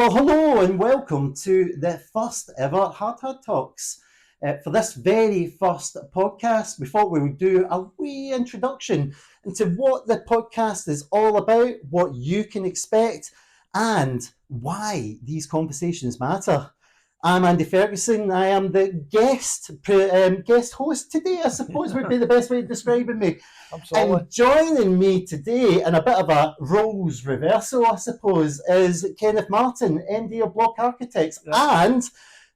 Well, hello and welcome to the first ever Hard Talks. For this very first podcast, we thought we would do a wee introduction into what the podcast is all about, what you can expect, and why these conversations matter. I'm Andy Ferguson. I am the guest host today, I suppose would be the best way of describing me. Absolutely. And joining me today, in a bit of a roles reversal, I suppose, is Kenneth Martin, MD of Block Architects, and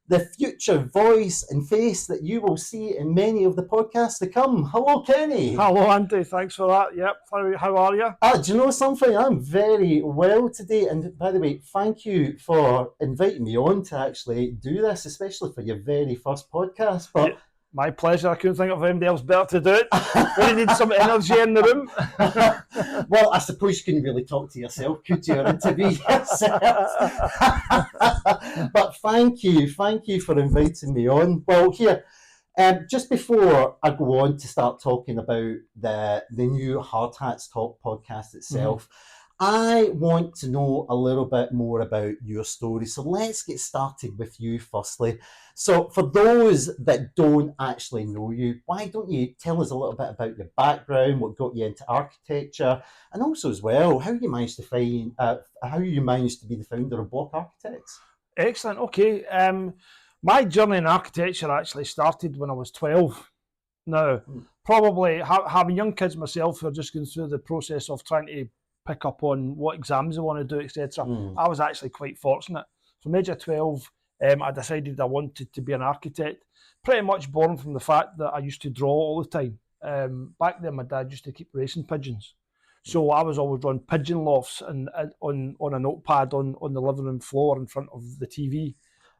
the future voice and face that you will see in many of the podcasts to come. Hello, Kenny. Hello, Andy. Thanks for that. Yep. How are you? Do you know something? I'm very well today. And by the way, thank you for inviting me on to actually do this, especially for your very first podcast. But yeah, my pleasure. I couldn't think of anybody else better to do it. We need some energy in the room. Well, I suppose you couldn't really talk to yourself, could you, or interview yourself? But thank you for inviting me on. Well, here, just before I go on to start talking about the new Hard Hats Talk podcast itself, I want to know a little bit more about your story. So let's get started with you firstly. So for those that don't actually know you, why don't you tell us a little bit about your background, what got you into architecture, and also as well, how you managed to be the founder of Block Architects? Excellent. Okay. My journey in architecture actually started when I was 12. Now, probably having young kids myself who are just going through the process of trying to pick up on what exams they want to do, etc. I was actually quite fortunate. From age of 12, I decided I wanted to be an architect, pretty much born from the fact that I used to draw all the time. Back then, my dad used to keep racing pigeons. So I was always drawing pigeon lofts and on a notepad on the living room floor in front of the TV.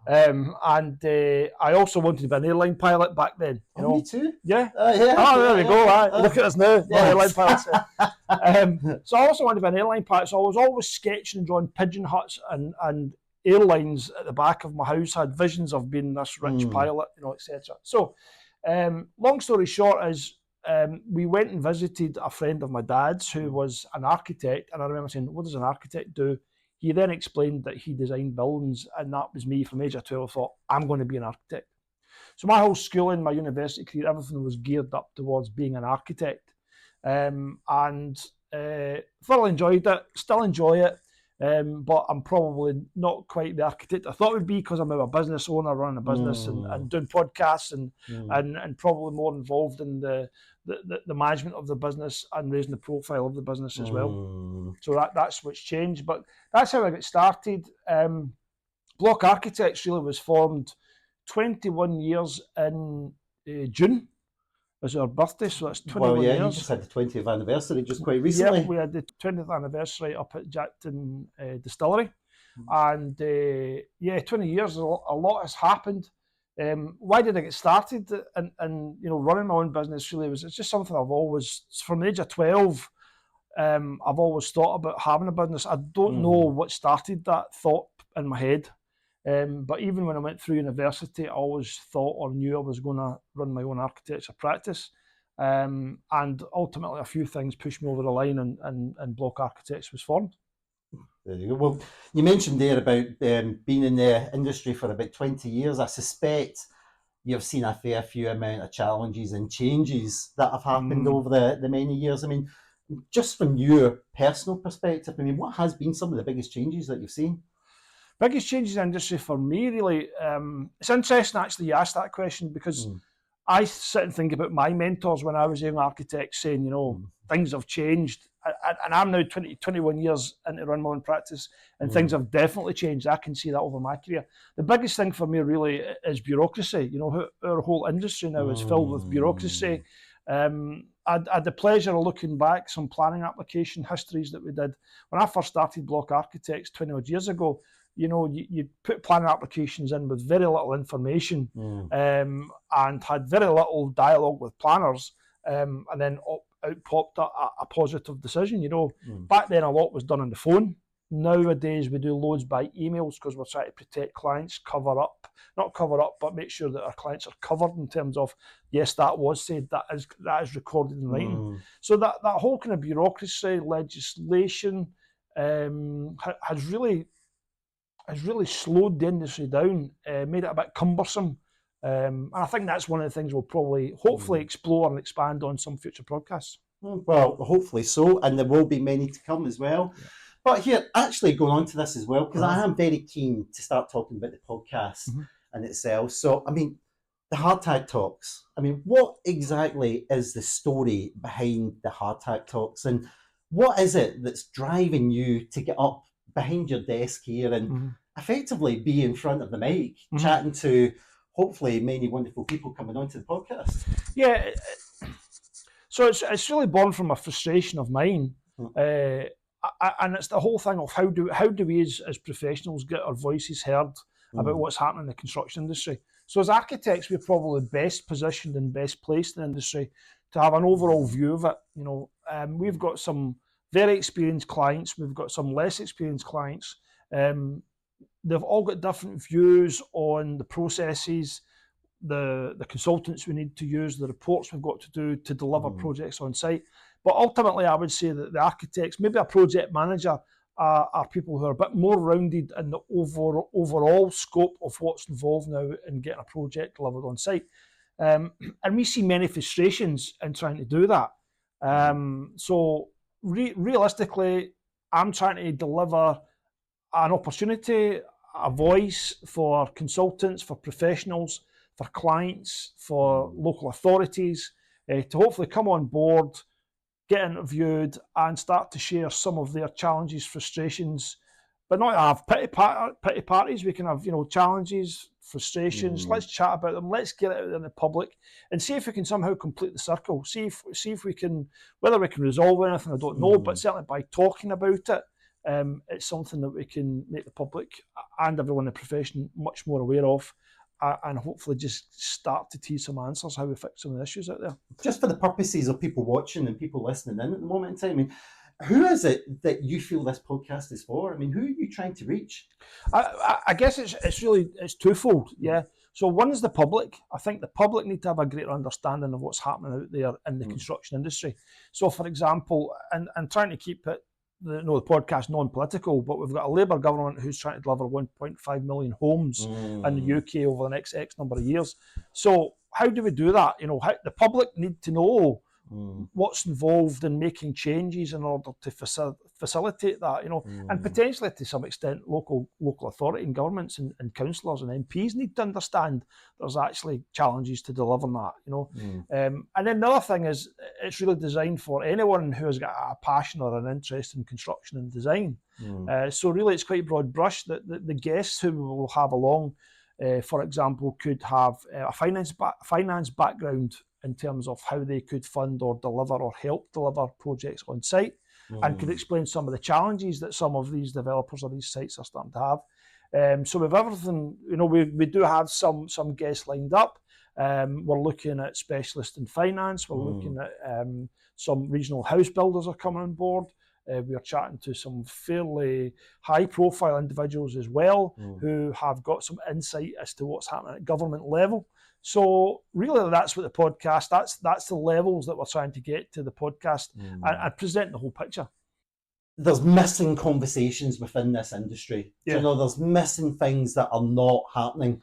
I also wanted to be an airline pilot back then. Me too. Yeah. Yeah. Oh, there we go. Look at us now. Yes. Airline pilots. So I also wanted to be an airline pilot. So I was always sketching and drawing pigeon huts and airlines at the back of my house. I had visions of being this rich pilot, etc. So, long story short is we went and visited a friend of my dad's who was an architect, and I remember saying, "What does an architect do?" He then explained that he designed buildings, and that was me from age of 12. I thought, I'm going to be an architect. So my whole schooling, my university career, everything was geared up towards being an architect. Thoroughly enjoyed it, still enjoy it, but I'm probably not quite the architect I thought it would be, because I'm a business owner, running a business and doing podcasts and probably more involved in the management of the business and raising the profile of the business as well. So that's what's changed, but that's how I got started. Block Architects really was formed 21 years in June. Was our birthday, so that's 21 years. You just had the 20th anniversary just quite recently. Yeah, we had the 20th anniversary up at Jackton Distillery, and 20 years. A lot has happened. Why did I get started? And running my own business really it's just something I've always, from the age of 12, I've always thought about having a business. I don't know what started that thought in my head. But even when I went through university, I always thought or knew I was going to run my own architecture practice. And ultimately, a few things pushed me over the line, and Block Architects was formed. There you go. Well, you mentioned there about being in the industry for about 20 years. I suspect you've seen a fair few amount of challenges and changes that have happened over the many years. I mean, just from your personal perspective, what has been some of the biggest changes that you've seen? Biggest changes in the industry for me, really, it's interesting actually you asked that question, because I sit and think about my mentors when I was a young architect, saying, things have changed, and I'm now 21 years into run my own practice, and things have definitely changed. I can see that over my career. The biggest thing for me really is bureaucracy. Our whole industry now is filled with bureaucracy. I had the pleasure of looking back some planning application histories that we did when I first started Block Architects 20 odd years ago. You put planning applications in with very little information, and had very little dialogue with planners, and then out popped a positive decision. Back then a lot was done on the phone. Nowadays we do loads by emails, because we're trying to protect clients, not cover up, but make sure that our clients are covered in terms of, yes, that was said, that is recorded in writing. So that whole kind of bureaucracy, legislation, has really has really slowed the industry down, made it a bit cumbersome. And I think that's one of the things we'll probably, hopefully, explore and expand on some future podcasts. Well, hopefully so, and there will be many to come as well. Yeah. But here, actually going on to this as well, because I am very keen to start talking about the podcast in itself. So, I mean, the Hardtack Talks. I mean, what exactly is the story behind the Hardtack Talks, and what is it that's driving you to get up behind your desk here and effectively be in front of the mic, chatting to hopefully many wonderful people coming onto the podcast? Yeah. So it's really born from a frustration of mine, and it's the whole thing of how do we as professionals get our voices heard about what's happening in the construction industry. So as architects, we're probably best positioned and best placed in the industry to have an overall view of it. We've got some very experienced clients, we've got some less experienced clients. They've all got different views on the processes, the consultants we need to use, the reports we've got to do to deliver projects on site. But ultimately, I would say that the architects, maybe a project manager, are people who are a bit more rounded in the overall scope of what's involved now in getting a project delivered on site. And we see many frustrations in trying to do that. So realistically, I'm trying to deliver an opportunity, a voice for consultants, for professionals, for clients, for local authorities, to hopefully come on board, get interviewed, and start to share some of their challenges, frustrations, but not have pity parties. We can have, challenges, frustrations. Let's chat about them. Let's get it out in the public and see if we can somehow complete the circle. See if we can, whether we can resolve anything, I don't know, but certainly by talking about it, it's something that we can make the public and everyone in the profession much more aware of, and hopefully just start to tease some answers how we fix some of the issues out there. Just for the purposes of people watching and people listening in at the moment in time, I mean, who is it that you feel this podcast is for? I mean, who are you trying to reach? I guess it's twofold, yeah. So one is the public. I think the public need to have a greater understanding of what's happening out there in the construction industry. So, for example, and trying to keep it, the podcast non-political, but we've got a Labour government who's trying to deliver 1.5 million homes in the UK over the next X number of years. So how do we do that? How the public need to know what's involved in making changes in order to facilitate that, and potentially to some extent local authority and governments and councillors and MPs need to understand there's actually challenges to delivering that, and then the other thing is it's really designed for anyone who has got a passion or an interest in construction and design. So really it's quite broad brush. That the guests who we will have along, for example, could have a finance background in terms of how they could fund or deliver or help deliver projects on site, and could explain some of the challenges that some of these developers or these sites are starting to have. So with everything, we do have some guests lined up. We're looking at specialists in finance. We're looking at some regional house builders are coming on board. We are chatting to some fairly high-profile individuals as well, who have got some insight as to what's happening at government level. So really, that's what the podcast. That's the levels that we're trying to get to the podcast and present the whole picture. There's missing conversations within this industry. Yeah. There's missing things that are not happening.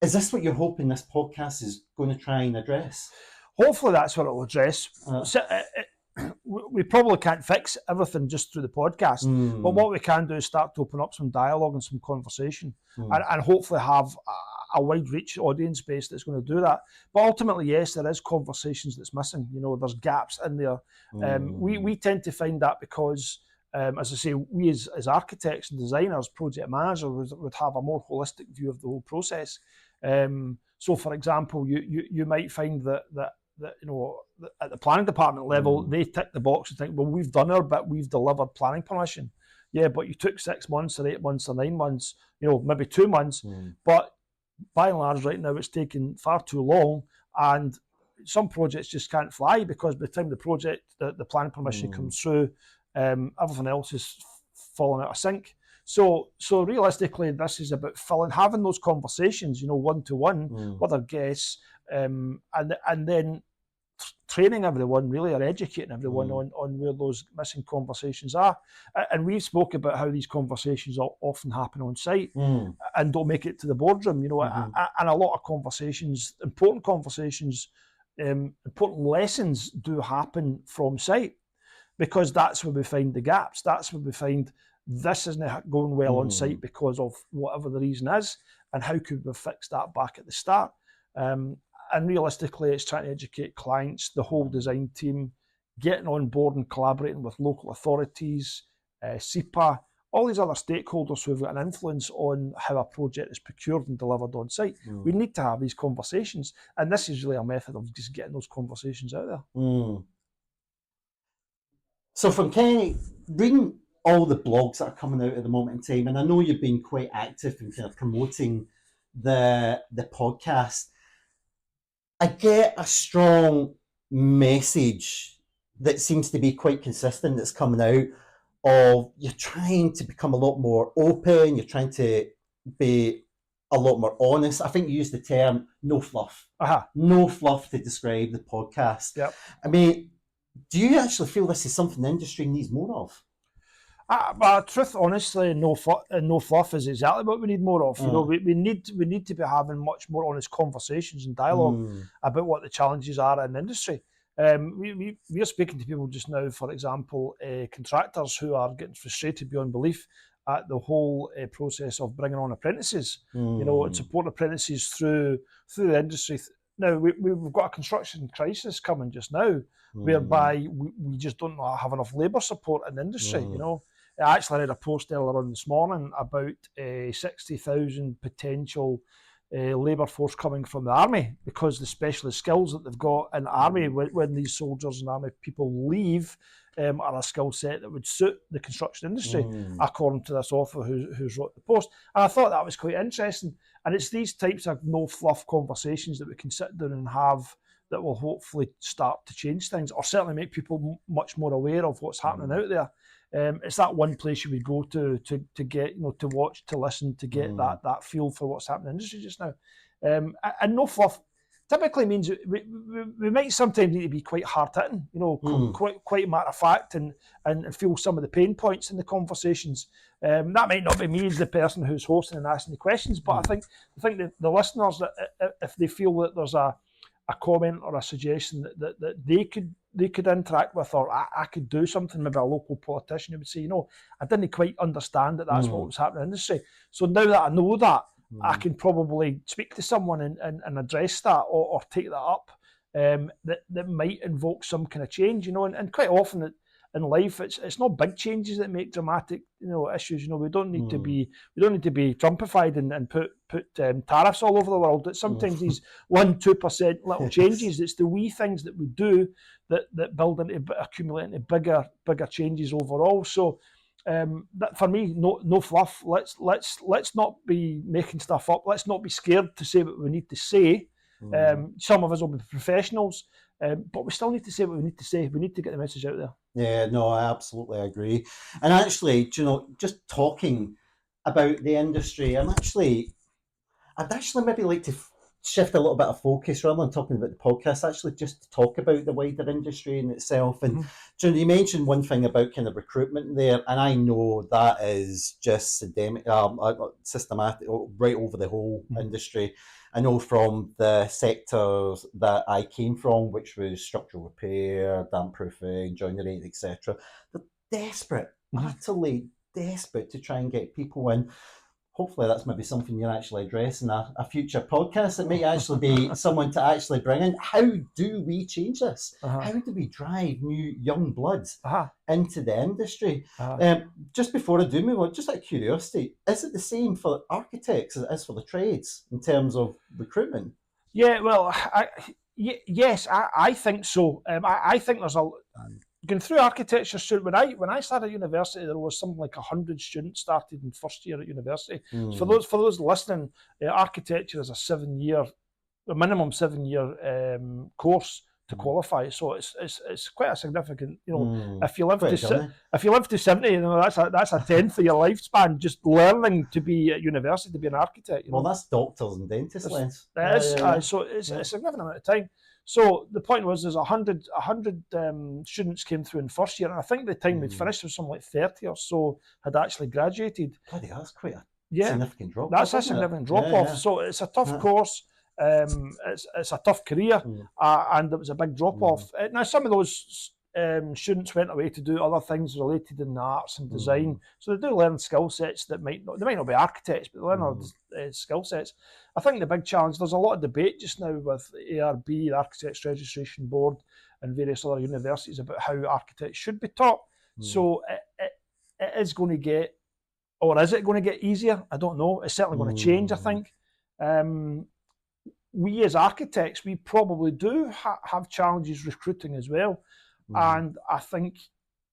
Is this what you're hoping this podcast is going to try and address? Hopefully, that's what it will address. We probably can't fix everything just through the podcast, but what we can do is start to open up some dialogue and some conversation, and hopefully have a wide reach audience base that's going to do that. But ultimately, yes, there is conversations that's missing. There's gaps in there. We tend to find that because, as I say, we as architects and designers, project managers would have a more holistic view of the whole process. So, for example, you might find that at the planning department level, they tick the box and think, well, we've done our bit, we've delivered planning permission. Yeah, but you took 6 months or 8 months or 9 months, maybe 2 months. But by and large, right now, it's taken far too long, and some projects just can't fly because by the time the planning permission comes through, everything else is falling out of sync. So realistically, this is about having those conversations, one-to-one with our guests, and then training everyone really, or educating everyone on where those missing conversations are. And we've spoke about how these conversations often happen on site and don't make it to the boardroom, you know, and a lot of conversations, important lessons do happen from site, because that's where we find the gaps. That's where we find this isn't going well on site because of whatever the reason is, and how could we fix that back at the start. And realistically, it's trying to educate clients, the whole design team, getting on board and collaborating with local authorities, SEPA, all these other stakeholders who have got an influence on how a project is procured and delivered on site. We need to have these conversations, and this is really a method of just getting those conversations out there. So from kind of reading all the blogs that are coming out at the moment in time, and I know you've been quite active in kind of promoting the podcast, I get a strong message that seems to be quite consistent that's coming out of you're trying to become a lot more open, you're trying to be a lot more honest. I think you used the term no fluff. No fluff to describe the podcast. Yep. I mean, do you actually feel this is something the industry needs more of? Truth, honestly, no fluff is exactly what we need more of. You know, we need to be having much more honest conversations and dialogue about what the challenges are in the industry. We're speaking to people just now, for example, contractors who are getting frustrated beyond belief at the whole process of bringing on apprentices. You know, and support apprentices through the industry. Now, we've got a construction crisis coming just now, whereby we just don't have enough labour support in the industry, you know. I actually read a post earlier on this morning about 60,000 potential labour force coming from the army, because the specialist skills that they've got in the army when these soldiers and army people leave are a skill set that would suit the construction industry, according to this author who's wrote the post. And I thought that was quite interesting. And it's these types of no fluff conversations that we can sit down and have that will hopefully start to change things, or certainly make people much more aware of what's happening out there. It's that one place you would go to get, you know, to watch, to listen, to get that feel for what's happening in the industry just now. And no fluff typically means we might sometimes need to be quite hard hitting, you know, quite matter of fact, and feel some of the pain points in the conversations. That might not be me as the person who's hosting and asking the questions, but I think that the listeners, that if they feel that there's a comment or a suggestion that they could interact with, or I could do something, maybe a local politician who would say, you know, I didn't quite understand that's what was happening in the industry. So now that I know that, I can probably speak to someone and address that, or take that up, that might invoke some kind of change, you know. And quite often in life, it's not big changes that make dramatic, you know, issues. You know, we don't need to be Trumpified and put tariffs all over the world. It's sometimes these 1-2% little changes. It's the wee things that we do that build into, accumulate into bigger changes overall. So that for me, no fluff. Let's not be making stuff up. Let's not be scared to say what we need to say. Some of us will be professionals, but we still need to say what we need to say. We need to get the message out there. Yeah, no, I absolutely agree. And actually, do you know, just talking about the industry, I'd actually maybe like to shift a little bit of focus, rather than talking about the podcast, actually just to talk about the wider industry in itself. And do you know, you mentioned one thing about kind of recruitment there, and I know that is just systematic right over the whole industry. I know from the sectors that I came from, which was structural repair, damp proofing, joinery, etc. They're desperate, utterly desperate to try and get people in. Hopefully that's maybe something you're actually addressing a future podcast. It may actually be someone to actually bring in. How do we change this? How do we drive new young bloods into the industry? Just before I do move on, just out of curiosity, is it the same for architects as it is for the trades in terms of recruitment? Yeah, well, yes, I think so. I think there's going through architecture student, when I started at university, there was something like 100 students started in first year at university. So for those listening, architecture is a minimum 7-year course to qualify. So it's quite a significant, you know. If you live to 70, you know, that's a tenth of your lifespan just learning to be at university, to be an architect. You know? Well, that's doctors and dentists, Lens. So it's a significant amount of time. So the point was, there's 100 students came through in first year, and I think the time we'd finished was something like 30 or so had actually graduated. Bloody hell, that's quite a Yeah, significant drop that's off. a significant drop off. So it's a tough course. It's a tough career, and it was a big drop off. Now some of those students went away to do other things related in the arts and design, so they do learn skill sets that might not be architects, but they learn other skill sets. I think the big challenge, there's a lot of debate just now with ARB, the Architects Registration Board, and various other universities about how architects should be taught. So it is going to get, or is it going to get easier? I don't know. It's certainly going to change, I think. We as architects, we probably do have challenges recruiting as well. And I think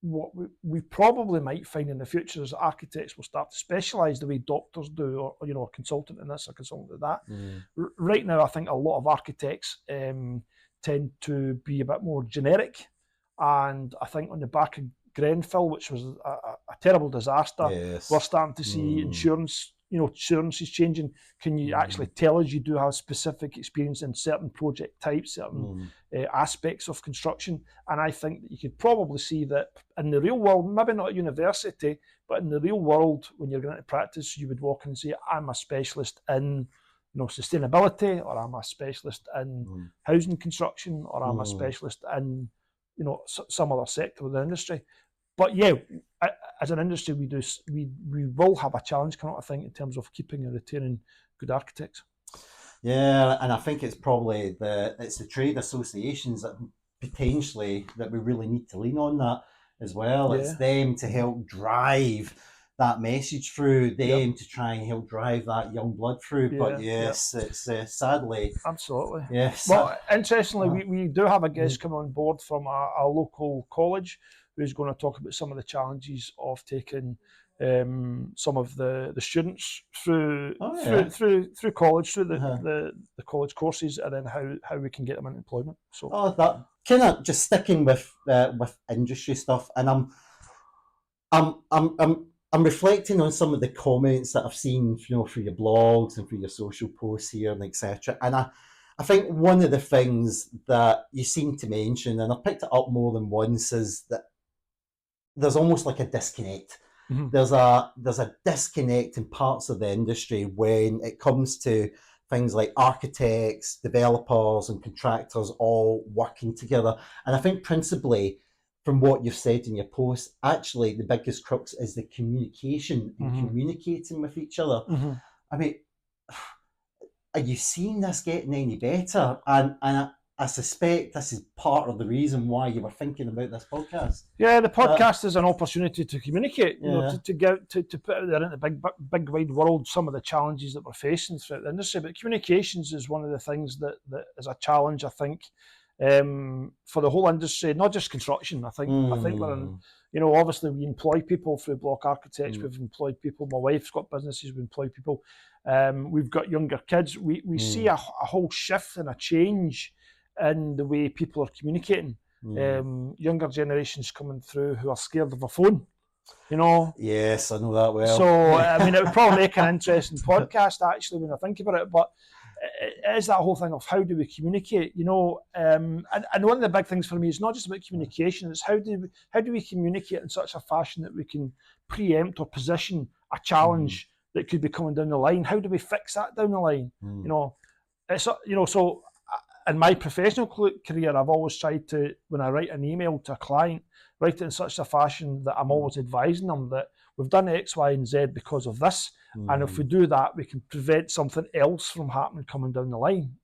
what we probably might find in the future is that architects will start to specialise the way doctors do, or a consultant in this, a consultant in that. Right now, I think a lot of architects tend to be a bit more generic, and I think on the back of Grenfell, which was a terrible disaster, we're starting to see insurance is changing. Can you actually tell us you do have specific experience in certain project types, certain aspects of construction? And I think that you could probably see that in the real world, maybe not at university, but in the real world, when you're going into practice, you would walk in and say, I'm a specialist in sustainability, or I'm a specialist in housing construction, or I'm a specialist in some other sector of the industry. But yeah, as an industry, we will have a challenge coming up, I think, in terms of keeping and retaining good architects. Yeah, and I think it's probably the trade associations that potentially that we really need to lean on that as well. It's them to help drive that message through, them to try and help drive that young blood through. But yes, it's sadly. Absolutely. Yes. Well, interestingly, we do have a guest coming on board from a local college who's going to talk about some of the challenges of taking some of the students through college, through the college courses, and then how we can get them into employment. So that kind of just sticking with industry stuff, and I'm reflecting on some of the comments that I've seen, through your blogs and through your social posts here and etc. And I think one of the things that you seem to mention, and I picked it up more than once, is that there's almost like a disconnect. There's a disconnect in parts of the industry when it comes to things like architects, developers, and contractors all working together. And I think principally, from what you've said in your post, actually the biggest crux is the communication and communicating with each other. I mean, are you seeing this getting any better? And I suspect this is part of the reason why you were thinking about this podcast. Yeah, the podcast is an opportunity to communicate, to put out there in the big wide world some of the challenges that we're facing throughout the industry. But communications is one of the things that is a challenge, I think, for the whole industry, not just construction. I think we're in, obviously we employ people through Block Architects. We've employed people. My wife's got businesses. We employ people. We've got younger kids. We see a whole shift and a change in the way people are communicating. Younger generations coming through who are scared of a phone. Yes, I know that well. So I mean, it would probably make an interesting podcast actually when I think about it. But it is that whole thing of how do we communicate, and one of the big things for me is not just about communication, it's how do we communicate in such a fashion that we can preempt or position a challenge that could be coming down the line. How do we fix that down the line? So in my professional career, I've always tried to, when I write an email to a client, write it in such a fashion that I'm always advising them that we've done X, Y, and Z because of this. And if we do that, we can prevent something else from happening coming down the line,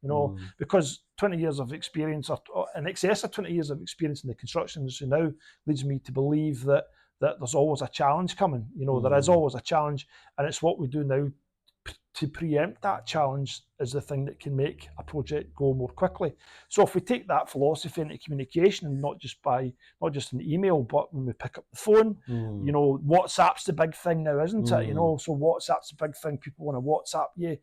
because 20 years of experience, or in excess of 20 years of experience in the construction industry now, leads me to believe that there's always a challenge coming. There is always a challenge, and it's what we do now to preempt that challenge is the thing that can make a project go more quickly. So if we take that philosophy into communication, and not just an email, but when we pick up the phone, WhatsApp's the big thing now, isn't it? So WhatsApp's the big thing. People want to WhatsApp you.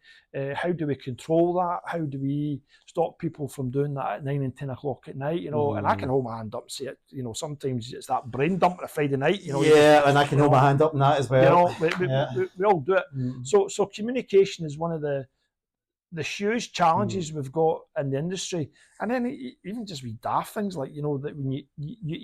How do we control that? How do we stop people from doing that at 9 and 10 o'clock at night? And I can hold my hand up and say it. Sometimes it's that brain dump on a Friday night. And I can hold my hand up on that as well. We all do it. So communication is one of the the huge challenges we've got in the industry, and then even just with daft things like, you know, that when you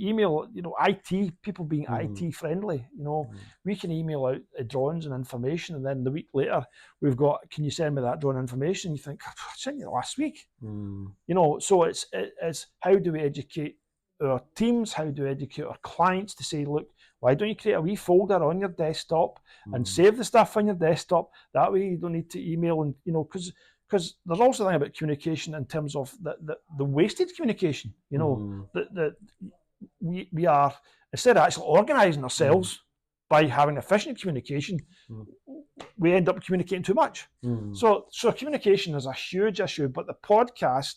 email, you know, IT, people being IT friendly, you know, we can email out drawings and information, and then the week later we've got, can you send me that drawing information? You think, I sent you last week. You know, so it's how do we educate our teams, how do we educate our clients to say, look, why don't you create a wee folder on your desktop and save the stuff on your desktop? That way you don't need to email, and, you know, because there's also a thing about communication in terms of the wasted communication, you know, that we are, instead of actually organising ourselves by having efficient communication, we end up communicating too much. So communication is a huge issue, but the podcast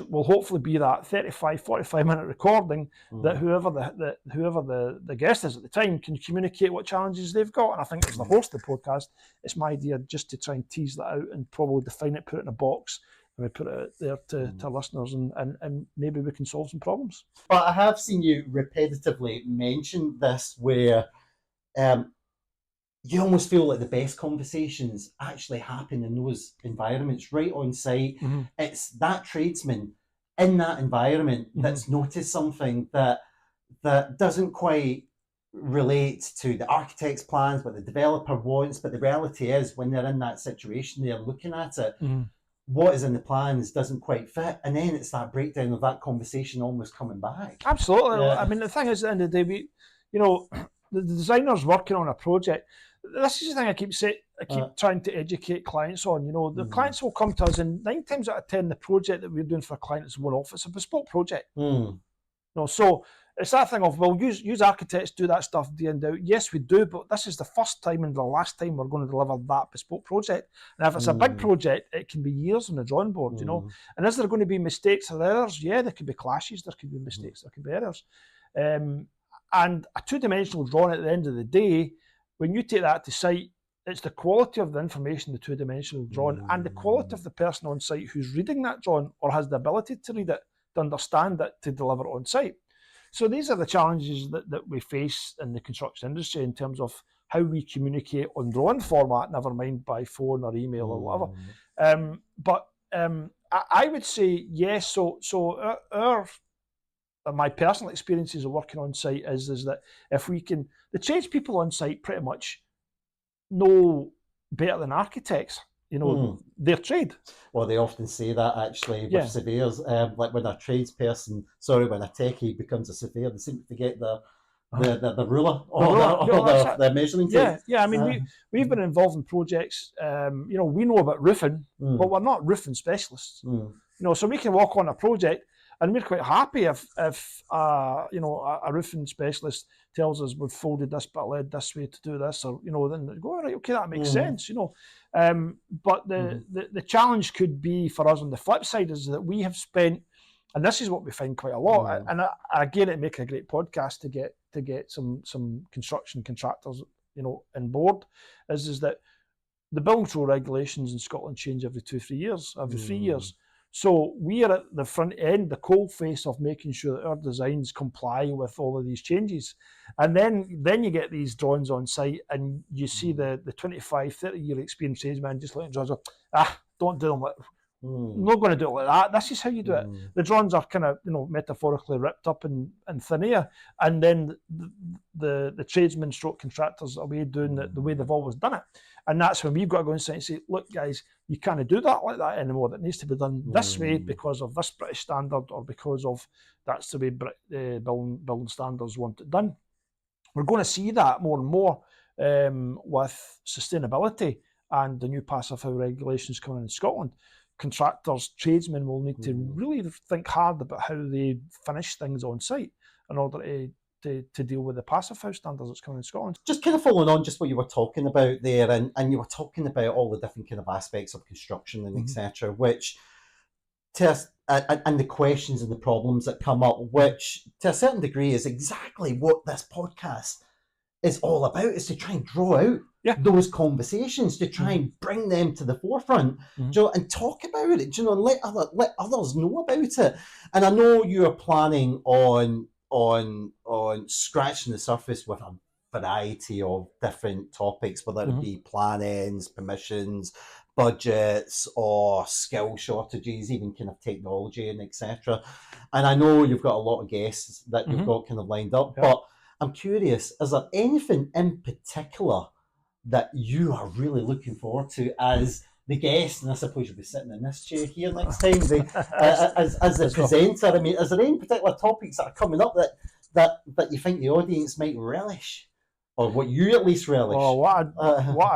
will hopefully be that 45 minute recording that whoever the guest is at the time can communicate what challenges they've got. And I think as the host of the podcast, it's my idea just to try and tease that out and probably define it, put it in a box, and we put it out there to listeners, and maybe we can solve some problems. But I have seen you repetitively mention this, where you almost feel like the best conversations actually happen in those environments, right on site. It's that tradesman in that environment that's noticed something that doesn't quite relate to the architect's plans, what the developer wants. But the reality is, when they're in that situation, they're looking at it, what is in the plans doesn't quite fit. And then it's that breakdown of that conversation almost coming back. Absolutely. Yeah. I mean, the thing is, at the end of the day, you know, the designer's working on a project. This is the thing I keep trying to educate clients on. You know, the clients will come to us, and 9 times out of 10, the project that we're doing for a client is one-off. It's a bespoke project. You know, so it's that thing of, well, use architects do that stuff day in day out. Yes, we do, but this is the first time and the last time we're going to deliver that bespoke project. And if it's a big project, it can be years on the drawing board. You know, and is there going to be mistakes or errors? Yeah, there could be clashes. There could be mistakes. There could be errors. And a two-dimensional drawing at the end of the day, when you take that to site, it's the quality of the information, the two-dimensional drawing, and the quality of the person on site who's reading that drawing or has the ability to read it, to understand it, to deliver it on site. So these are the challenges that we face in the construction industry in terms of how we communicate on drawing format, never mind by phone or email or whatever. But I would say yes. So my personal experiences of working on site is that if we can, the tradespeople on site pretty much know better than architects, you know, their trade. Well, they often say that actually with surveyors, like when a techie becomes a surveyor, they seem to forget the ruler or the measuring tape. Yeah. I mean, we've been involved in projects. You know, we know about roofing, but we're not roofing specialists. You know, so we can walk on a project, and we're quite happy if you know, a roofing specialist tells us we've folded this bit of lead this way to do this, or, you know, then go, all right, okay, that makes sense, you know. But the challenge could be for us on the flip side is that we have spent, and this is what we find quite a lot, and again, it'd make a great podcast to get some construction contractors, you know, on board, is that the building control regulations in Scotland change every 3 years. So we are at the front end, the cold face of making sure that our designs comply with all of these changes. And then you get these drawings on site, and you see the 25, 30-year experienced tradesman just looking at drawings, don't do them like, I'm not going to do it like that. This is how you do it. The drawings are kind of, you know, metaphorically ripped up in thin air, and then the tradesmen stroke contractors are away doing it the way they've always done it. And that's when we've got to go inside and say, look, guys, you can't do that like that anymore. That needs to be done this way because of this British standard, or because of that's the way building standards want it done. We're going to see that more and more with sustainability and the new passive house regulations coming in Scotland. Contractors, tradesmen will need to really think hard about how they finish things on site in order to deal with the passive house standards that's coming in Scotland. Just kind of following on just what you were talking about there, and you were talking about all the different kind of aspects of construction and etc., which and the questions and the problems that come up, which to a certain degree is exactly what this podcast is all about, is to try and draw out those conversations, to try and bring them to the forefront, you know, and talk about it, you know, and let others know about it. And I know you're planning on scratching the surface with a variety of different topics, whether it be plan ends, permissions, budgets or skill shortages, even kind of technology and etc. And I know you've got a lot of guests that you've got kind of lined up, but I'm curious, is there anything in particular that you are really looking forward to as the guest? And I suppose you'll be sitting in this chair here next time as the presenter. I mean, is there any particular topics that are coming up that you think the audience might relish? Or what you at least relish? Oh, what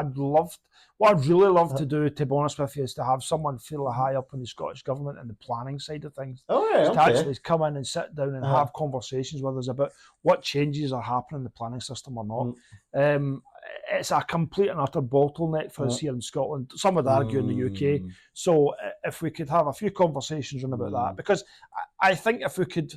I'd really love to do, to be honest with you, is to have someone fairly high up in the Scottish Government and the planning side of things. Oh, right, to actually come in and sit down and have conversations with us about what changes are happening in the planning system or not. It's a complete and utter bottleneck for us here in Scotland. Some would argue in the UK. So if we could have a few conversations about that, because I think if we could,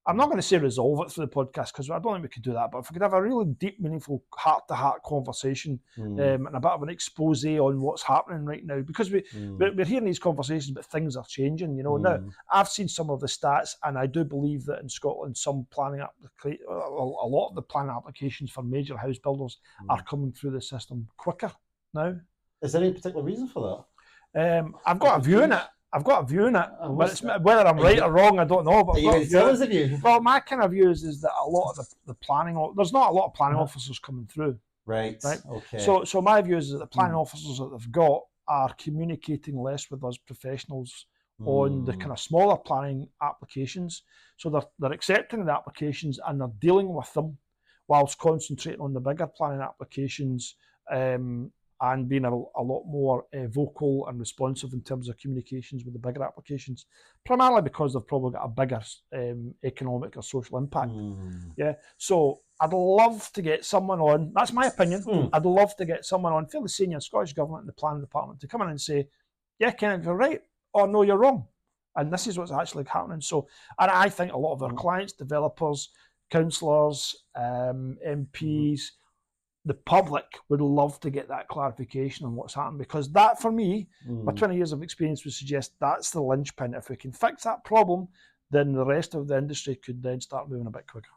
I'm not going to say resolve it through the podcast, because I don't think we could do that, but if we could have a really deep, meaningful, heart-to-heart conversation and a bit of an expose on what's happening right now, because we're hearing these conversations, but things are changing, Now, I've seen some of the stats, and I do believe that in Scotland, a lot of the planning applications for major house builders are coming through the system quicker now. Is there any particular reason for that? I've got a view in it. But it's, whether I'm right or wrong, I don't know. But tell us a view. Well, my kind of view is that a lot of the planning, there's not a lot of planning officers coming through. Right. Okay. So my view is that the planning officers that they've got are communicating less with us professionals on the kind of smaller planning applications. So they're accepting the applications and they're dealing with them, whilst concentrating on the bigger planning applications. And being a lot more vocal and responsive in terms of communications with the bigger applications, primarily because they've probably got a bigger economic or social impact. Yeah. So I'd love to get someone on, that's my opinion, I'd love to get someone on, fairly senior Scottish Government in the planning department, to come in and say, yeah, Kenneth, you're right, or no, you're wrong. And this is what's actually happening. So, and I think a lot of our clients, developers, councillors, MPs, the public would love to get that clarification on what's happened, because that, for me, my 20 years of experience would suggest that's the linchpin. If we can fix that problem, then the rest of the industry could then start moving a bit quicker.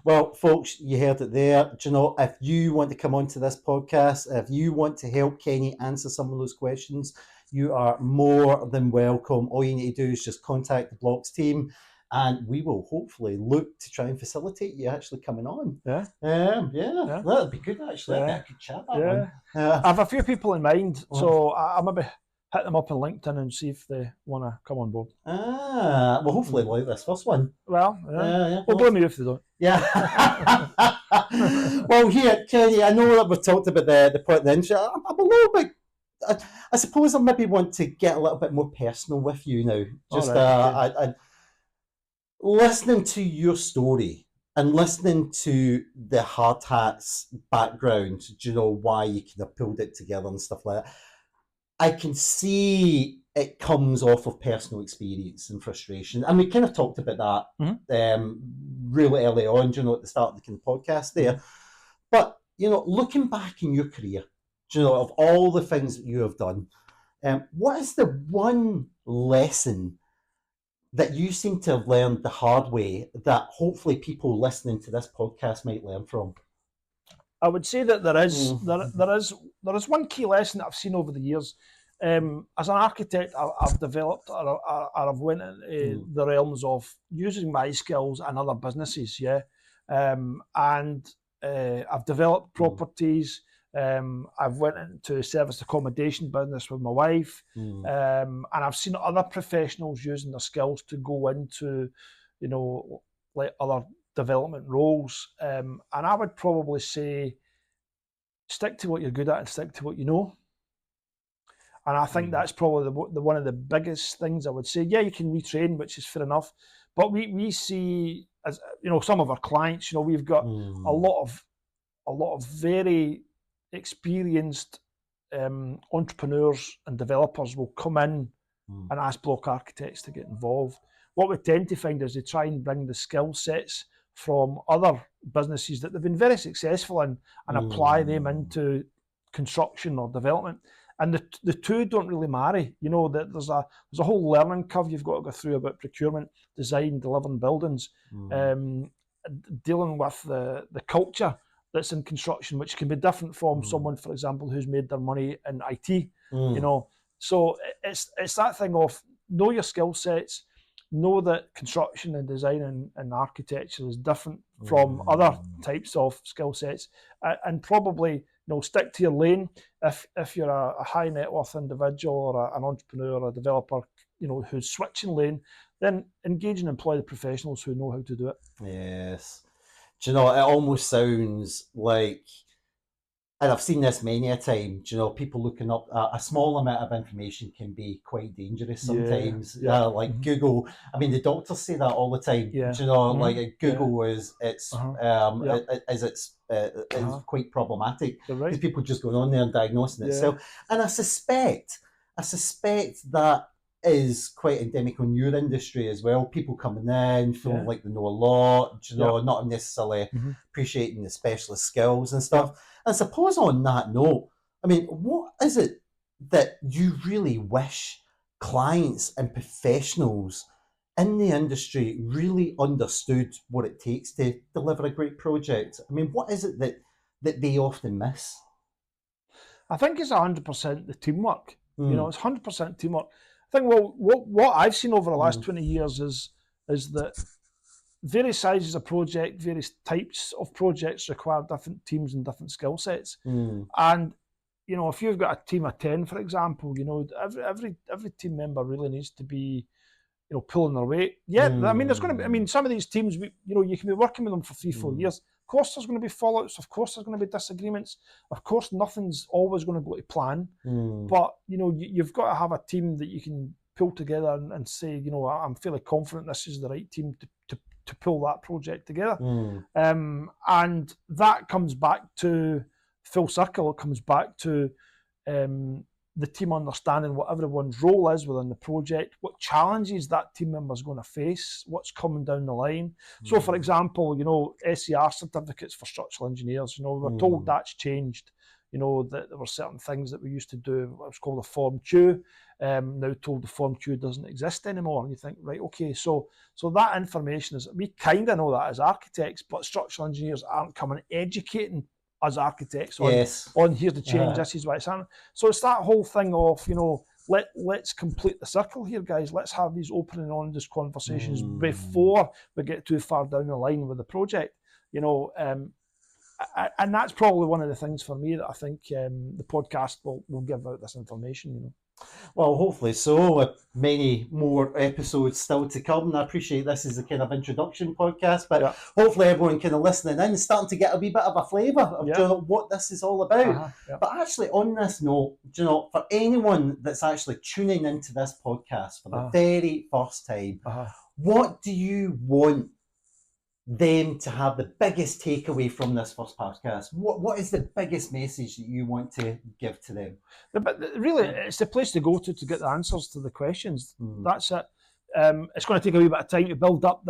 Well, folks, you heard it there. Do you know, if you want to come onto this podcast, if you want to help Kenny answer some of those questions, you are more than welcome. All you need to do is just contact the Blocks team, and we will hopefully look to try and facilitate you actually coming on. Yeah. That'd be good, actually. I could chat that one. I have a few people in mind, so I'll maybe hit them up on LinkedIn and see if they want to come on board. Well, hopefully like this first one. Well, well, blame me if they don't. Yeah. Well, here, Kenny, I know that we've talked about the point of the intro. I'm a little bit, I suppose I maybe want to get a little bit more personal with you now. Just listening to your story and listening to the Hard Hats background, do you know why you kind of pulled it together and stuff like that? I can see it comes off of personal experience and frustration. And we kind of talked about that really early on, do you know, at the start of the kind of podcast there. But, you know, looking back in your career, do you know, of all the things that you have done, what is the one lesson that you seem to have learned the hard way that hopefully people listening to this podcast might learn from? I would say that there is one key lesson that I've seen over the years. As an architect, I've developed or I've went into the realms of using my skills and other businesses, and I've developed properties. I've went into service accommodation business with my wife, and I've seen other professionals using their skills to go into, you know, like other development roles. And I would probably say, stick to what you're good at and stick to what you know. And I think that's probably one of the biggest things I would say. Yeah, you can retrain, which is fair enough, but we see, as you know, some of our clients, you know, we've got a lot of very experienced entrepreneurs and developers will come in and ask block architects to get involved. What we tend to find is they try and bring the skill sets from other businesses that they've been very successful in and apply them into construction or development. And the two don't really marry. You know, that there's a whole learning curve you've got to go through about procurement, design, delivering buildings, dealing with the culture that's in construction, which can be different from someone, for example, who's made their money in IT. You know, So it's that thing of know your skill sets, know that construction and design and architecture is different from other types of skill sets, and probably stick to your lane. If you're a high net worth individual or an entrepreneur or a developer, who's switching lane, then engage and employ the professionals who know how to do it. Yes. Do you know, it almost sounds like, and I've seen this many a time, do you know, people looking up a small amount of information can be quite dangerous sometimes. Like Google, I mean, the doctors say that all the time. Yeah. Do you know, like Google is quite problematic because people just going on there and diagnosing itself. And I suspect that is quite endemic on your industry as well. People coming in feeling like they know a lot, do you know, not necessarily appreciating the specialist skills and stuff. I suppose on that note, I mean, what is it that you really wish clients and professionals in the industry really understood what it takes to deliver a great project? I mean, what is it that they often miss? I think it's 100% the teamwork. It's 100% teamwork. I think, well, what I've seen over the last 20 years is that various sizes of project, various types of projects require different teams and different skill sets. And if you've got a team of 10, for example, every team member really needs to be pulling their weight. I mean, there's going to be, some of these teams, you can be working with them for 3-4 years. Of course there's going to be fallouts, of course there's going to be disagreements, of course nothing's always going to go to plan, but you've got to have a team that you can pull together and say, I'm fairly confident this is the right team to pull that project together. And that comes back to full circle. It comes back to the team understanding what everyone's role is within the project, what challenges that team member is going to face, what's coming down the line. So, for example, SER certificates for structural engineers, we were told that's changed. That there were certain things that we used to do, what was called a Form Q, now told the Form Q doesn't exist anymore. And you think, right, okay, so that information is, we kind of know that as architects, but structural engineers aren't coming educating as architects on here's the change, this is why it's happening. So it's that whole thing of, let's complete the circle here, guys. Let's have these open and honest conversations before we get too far down the line with the project. And that's probably one of the things for me that I think the podcast will give out this information. Well, hopefully so, with many more episodes still to come. And I appreciate this is a kind of introduction podcast, but hopefully everyone kind of listening in is starting to get a wee bit of a flavour of what this is all about. But actually, on this note, for anyone that's actually tuning into this podcast for the very first time, what do you want them to have the biggest takeaway from this first podcast? What is the biggest message that you want to give to them? But really, it's the place to go to get the answers to the questions. That's it. It's going to take a wee bit of time to build up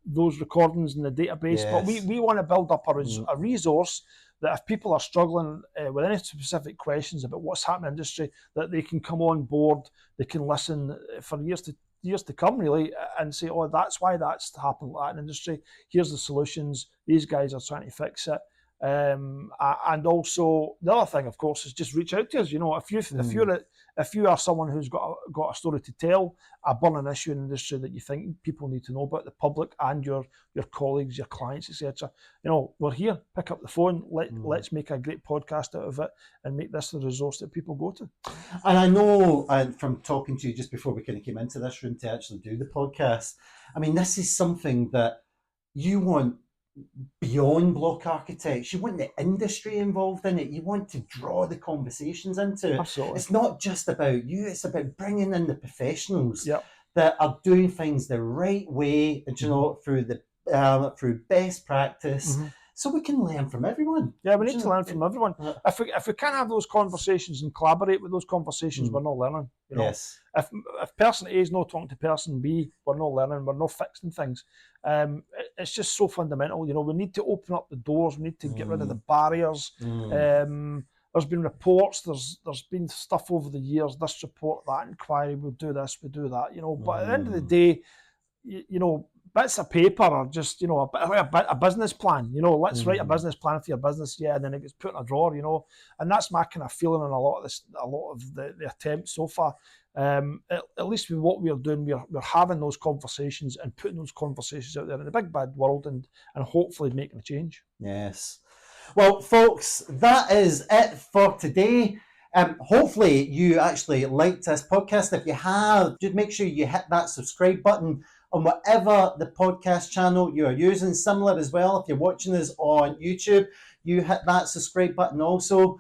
those recordings in the database, but we want to build up a resource that if people are struggling with any specific questions about what's happening in the industry, that they can come on board, they can listen for years to come, really, and say, oh, that's why that's happened like that in industry. Here's the solutions. These guys are trying to fix it. And also the other thing, of course, is just reach out to us. If you are someone who's got a story to tell, a burning issue in the industry that you think people need to know about, the public and your colleagues, your clients, etc. We're here. Pick up the phone. Let's make a great podcast out of it and make this the resource that people go to. And I know, from talking to you just before we kind of came into this room to actually do the podcast, I mean, this is something that you want beyond block architects. You want the industry involved in it. You want to draw the conversations into it. Absolutely. It's not just about you, it's about bringing in the professionals that are doing things the right way, through best practice, so we can learn from everyone. Yeah, we need to learn from everyone. If we can't have those conversations and collaborate with those conversations, we're not learning. Yes. If person A is not talking to person B, we're not learning. We're not fixing things. It's just so fundamental. We need to open up the doors. We need to get rid of the barriers. There's been reports. There's been stuff over the years. This report, that inquiry. We'll do this. We do that. But at the end of the day, bits of paper or just, you know, a business plan, you know, let's write a business plan for your business, yeah, and then it gets put in a drawer, you know, and that's my kind of feeling on a lot of the attempts so far. At least with what we're doing, we're having those conversations and putting those conversations out there in the big bad world and hopefully making a change. Yes. Well, folks, that is it for today. Hopefully you actually liked this podcast. If you have, just make sure you hit that subscribe button on whatever the podcast channel you are using. Similar as well, if you're watching us on YouTube, you hit that subscribe button also.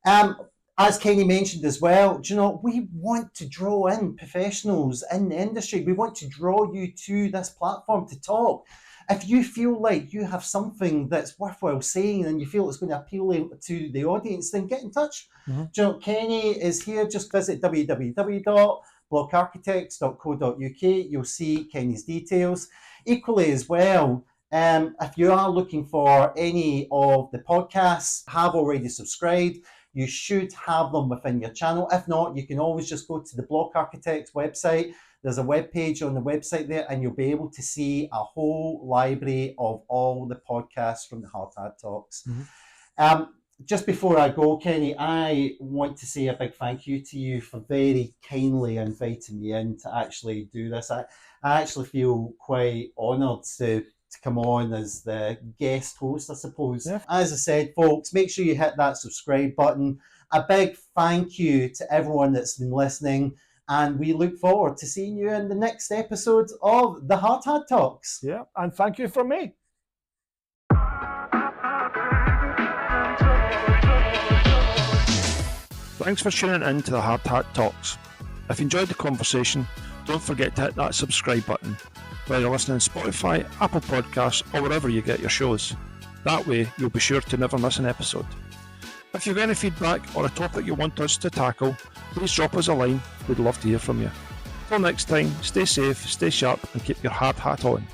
As Kenny mentioned as well, do you know, we want to draw in professionals in the industry. We want to draw you to this platform to talk. If you feel like you have something that's worthwhile saying and you feel it's going to appeal to the audience, then get in touch. Do you know, Kenny is here. Just visit www.blockarchitects.co.uk. You'll see Kenny's details. Equally as well, if you are looking for any of the podcasts, have already subscribed, you should have them within your channel. If not, you can always just go to the Block Architects website. There's a web page on the website there, and you'll be able to see a whole library of all the podcasts from the Hard Hat Talks. Just before I go, Kenny, I want to say a big thank you to you for very kindly inviting me in to actually do this. I actually feel quite honoured to come on as the guest host, I suppose. Yeah. As I said, folks, make sure you hit that subscribe button. A big thank you to everyone that's been listening. And we look forward to seeing you in the next episode of the Hard Hat Talks. Yeah, and thank you from me. Thanks for tuning in to the Hard Hat Talks. If you enjoyed the conversation, don't forget to hit that subscribe button, whether you're listening on Spotify, Apple Podcasts, or wherever you get your shows. That way, you'll be sure to never miss an episode. If you've got any feedback or a topic you want us to tackle, please drop us a line. We'd love to hear from you. Till next time, stay safe, stay sharp, and keep your hard hat on.